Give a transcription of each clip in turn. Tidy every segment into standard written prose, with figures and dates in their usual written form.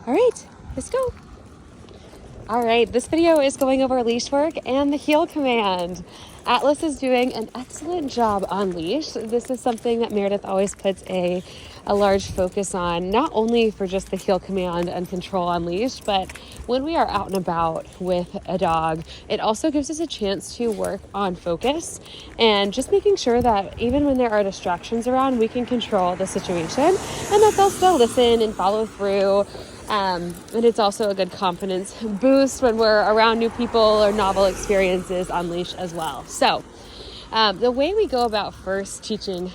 All right, let's go. All right, this video is going over leash work and the heel command. Atlas is doing an excellent job on leash. This is something that Meredith always puts a large focus on, not only for just the heel command and control on leash, but when we are out and about with a dog, it also gives us a chance to work on focus and just making sure that even when there are distractions around, we can control the situation and that they'll still listen and follow through. And it's also a good confidence boost when we're around new people or novel experiences on leash as well. So the way we go about first teaching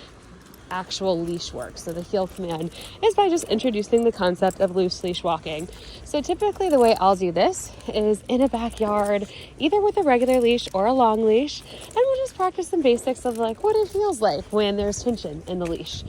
actual leash work, so the heel command, is by just introducing the concept of loose leash walking. So typically the way I'll do this is in a backyard, either with a regular leash or a long leash, and we'll just practice some basics of like what it feels like when there's tension in the leash.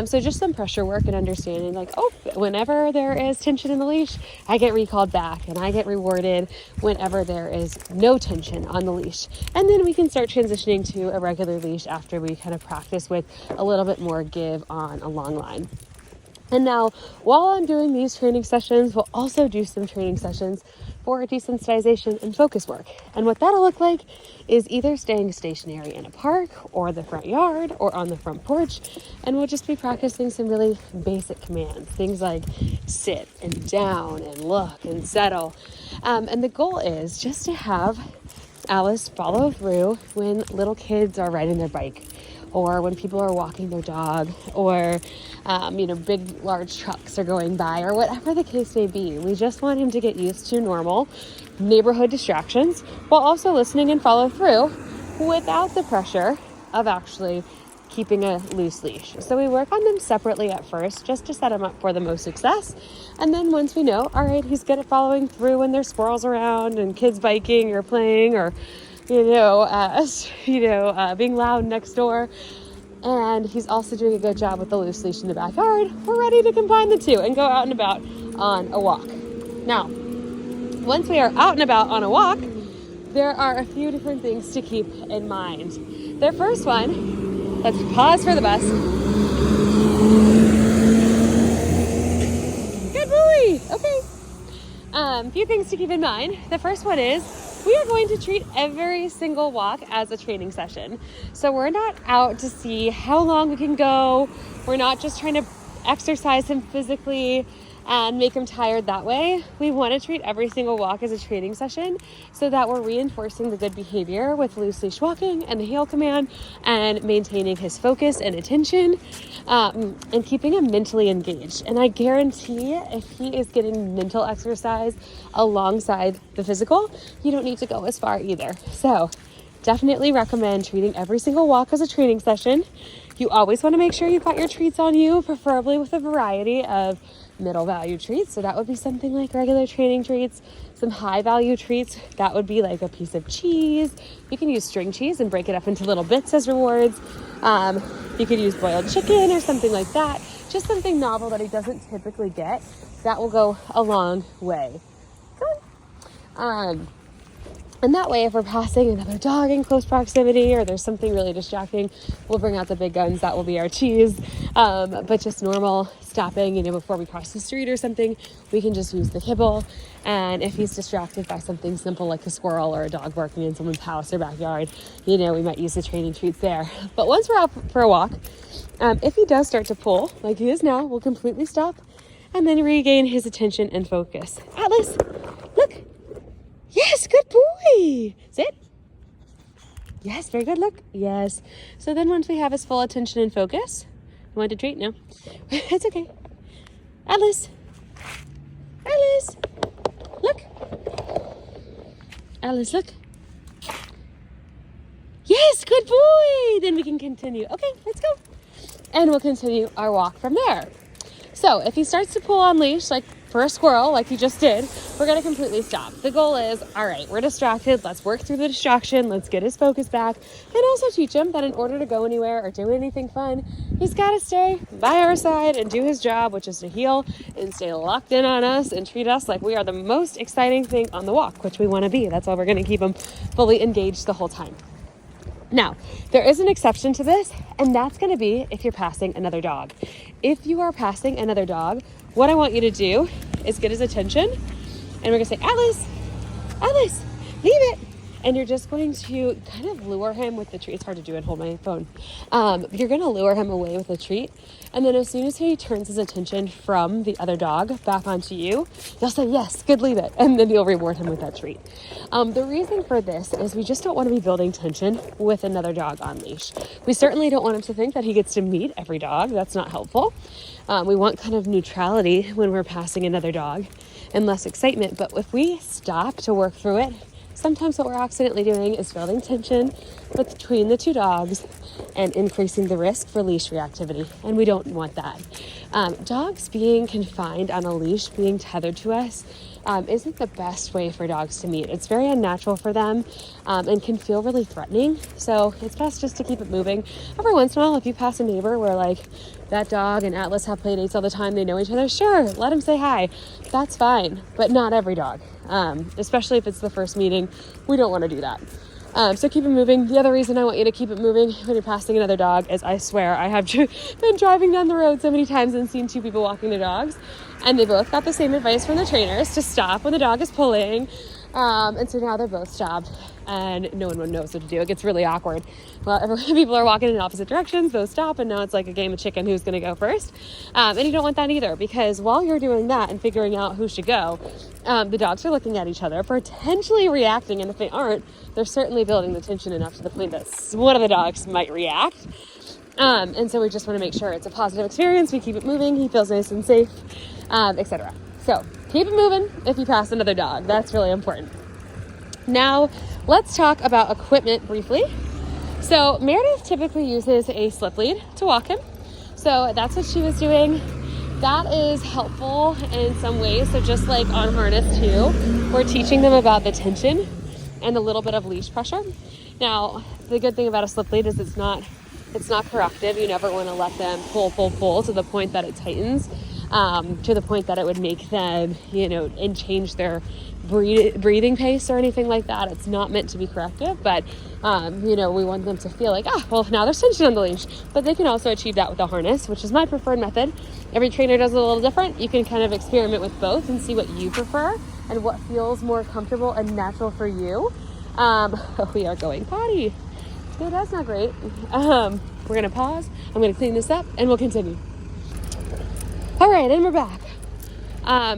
So just some pressure work and understanding like, oh, whenever there is tension in the leash, I get recalled back and I get rewarded whenever there is no tension on the leash. And then we can start transitioning to a regular leash after we kind of practice with a little bit more give on a long line. And now, while I'm doing these training sessions, we'll also do some training sessions for desensitization and focus work. And what that'll look like is either staying stationary in a park or the front yard or on the front porch. And we'll just be practicing some really basic commands, things like sit and down and look and settle. And the goal is just to have Alice follow through when little kids are riding their bike, or when people are walking their dog, or, big, large trucks are going by, or whatever the case may be. We just want him to get used to normal neighborhood distractions while also listening and follow through without the pressure of actually keeping a loose leash. So we work on them separately at first just to set him up for the most success. And then once we know, all right, he's good at following through when there's squirrels around and kids biking or playing or being loud next door, and he's also doing a good job with the loose leash in the backyard, we're ready to combine the two and go out and about on a walk. Now, once we are out and about on a walk, there are a few different things to keep in mind. The first one, let's pause for the bus. Good boy. Okay. A few things to keep in mind. The first one is we are going to treat every single walk as a training session. So we're not out to see how long we can go. We're not just trying to exercise him physically and make him tired that way. We want to treat every single walk as a training session so that we're reinforcing the good behavior with loose leash walking and the heel command and maintaining his focus and attention and keeping him mentally engaged. And I guarantee if he is getting mental exercise alongside the physical, you don't need to go as far either. So definitely recommend treating every single walk as a training session. You always want to make sure you've got your treats on you, preferably with a variety of middle value treats. So that would be something like regular training treats. Some high value treats, that would be like a piece of cheese. You can use string cheese and break it up into little bits as rewards. You could use boiled chicken or something like that. Just something novel that he doesn't typically get. That will go a long way. And that way, if we're passing another dog in close proximity or there's something really distracting, we'll bring out the big guns. That will be our cheese. But just normal stopping, before we cross the street or something, we can just use the kibble. And if he's distracted by something simple like a squirrel or a dog barking in someone's house or backyard, we might use the training treats there. But once we're out for a walk, if he does start to pull, like he is now, we'll completely stop and then regain his attention and focus. Atlas, look. Yes, good boy. Sit. Yes, very good. Look. Yes. So then once we have his full attention and focus, you want a treat? No. It's okay. Alice. Alice. Look. Alice, look. Yes, good boy. Then we can continue. Okay, let's go. And we'll continue our walk from there. So if he starts to pull on leash, like for a squirrel, like he just did, we're going to completely stop. The goal is, all right, we're distracted. Let's work through the distraction. Let's get his focus back. And also teach him that in order to go anywhere or do anything fun, he's got to stay by our side and do his job, which is to heel and stay locked in on us and treat us like we are the most exciting thing on the walk, which we want to be. That's why we're going to keep him fully engaged the whole time. Now, there is an exception to this, and that's going to be if you're passing another dog. If you are passing another dog, what I want you to do is get his attention, and we're gonna say, Atlas, Atlas, leave it. And you're just going to kind of lure him with the treat. It's hard to do and hold my phone. You're going to lure him away with a treat. And then as soon as he turns his attention from the other dog back onto you, you'll say, yes, good, leave it. And then you'll reward him with that treat. The reason for this is we just don't want to be building tension with another dog on leash. We certainly don't want him to think that he gets to meet every dog. That's not helpful. We want kind of neutrality when we're passing another dog and less excitement. But if we stop to work through it, sometimes what we're accidentally doing is building tension between the two dogs and increasing the risk for leash reactivity, and we don't want that. Dogs being confined on a leash, being tethered to us, isn't the best way for dogs to meet. It's very unnatural for them and can feel really threatening, so it's best just to keep it moving. Every once in a while, if you pass a neighbor where like that dog and Atlas have play dates all the time, they know each other, sure, let them say hi. That's fine, but not every dog. Especially if it's the first meeting, we don't want to do that. So keep it moving. The other reason I want you to keep it moving when you're passing another dog is I swear I have been driving down the road so many times and seen two people walking their dogs, and they both got the same advice from the trainers to stop when the dog is pulling. And so now they're both stopped and no one knows what to do. It gets really awkward. Well, people are walking in opposite directions, both stop, and now it's like a game of chicken, who's going to go first. And you don't want that either, because while you're doing that and figuring out who should go, the dogs are looking at each other, potentially reacting, and if they aren't, they're certainly building the tension enough to the point that one of the dogs might react. And so we just want to make sure it's a positive experience. We keep it moving. He feels nice and safe, etc. So keep it moving if you pass another dog. That's really important. Now, let's talk about equipment briefly. So Meredith typically uses a slip lead to walk him. So that's what she was doing. That is helpful in some ways. So just like on harness too, we're teaching them about the tension and a little bit of leash pressure. Now, the good thing about a slip lead is it's not corrective. You never want to let them pull to the point that it tightens, to the point that it would make them, and change their breathing pace or anything like that. It's not meant to be corrective, but we want them to feel like, now there's tension on the leash. But they can also achieve that with a harness, which is my preferred method. Every trainer does it a little different. You can kind of experiment with both and see what you prefer and what feels more comfortable and natural for you. We are going potty. No, that's not great. We're gonna pause. I'm gonna clean this up and we'll continue. All right, and we're back.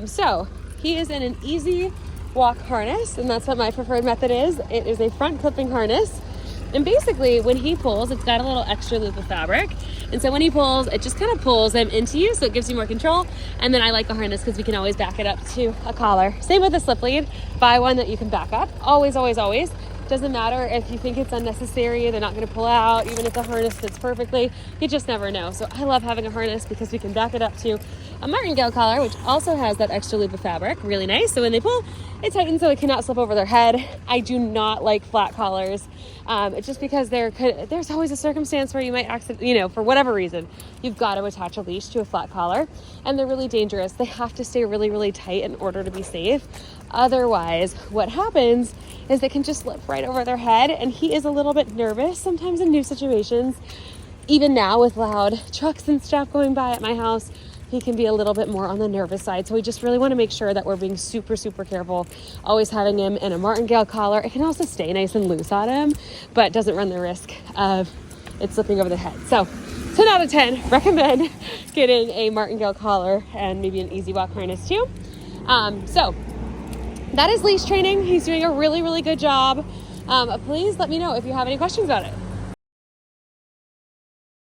So he is in an easy walk harness, and that's what my preferred method is. It is a front clipping harness, and basically when he pulls, it's got a little extra loop of fabric, and so when he pulls, it just kind of pulls him into you, so it gives you more control. And then I like a harness because we can always back it up to a collar. Same with a slip lead. Buy one that you can back up. Always. Doesn't matter if you think it's unnecessary, they're not going to pull out, even if the harness fits perfectly. You just never know. So I love having a harness because we can back it up to a martingale collar, which also has that extra loop of fabric. Really nice. So when they pull, it tightens so it cannot slip over their head. I do not like flat collars. It's just because there's always a circumstance where you might accident, for whatever reason, you've got to attach a leash to a flat collar, and they're really dangerous. They have to stay really, really tight in order to be safe. Otherwise, what happens is they can just slip right over their head, and he is a little bit nervous sometimes in new situations. Even now with loud trucks and stuff going by at my house, he can be a little bit more on the nervous side. So we just really want to make sure that we're being super, super careful, always having him in a martingale collar. It can also stay nice and loose on him, but doesn't run the risk of it slipping over the head. So 10 out of 10, recommend getting a martingale collar and maybe an easy walk harness too. So that is leash training. He's doing a really, really good job. Please let me know if you have any questions about it.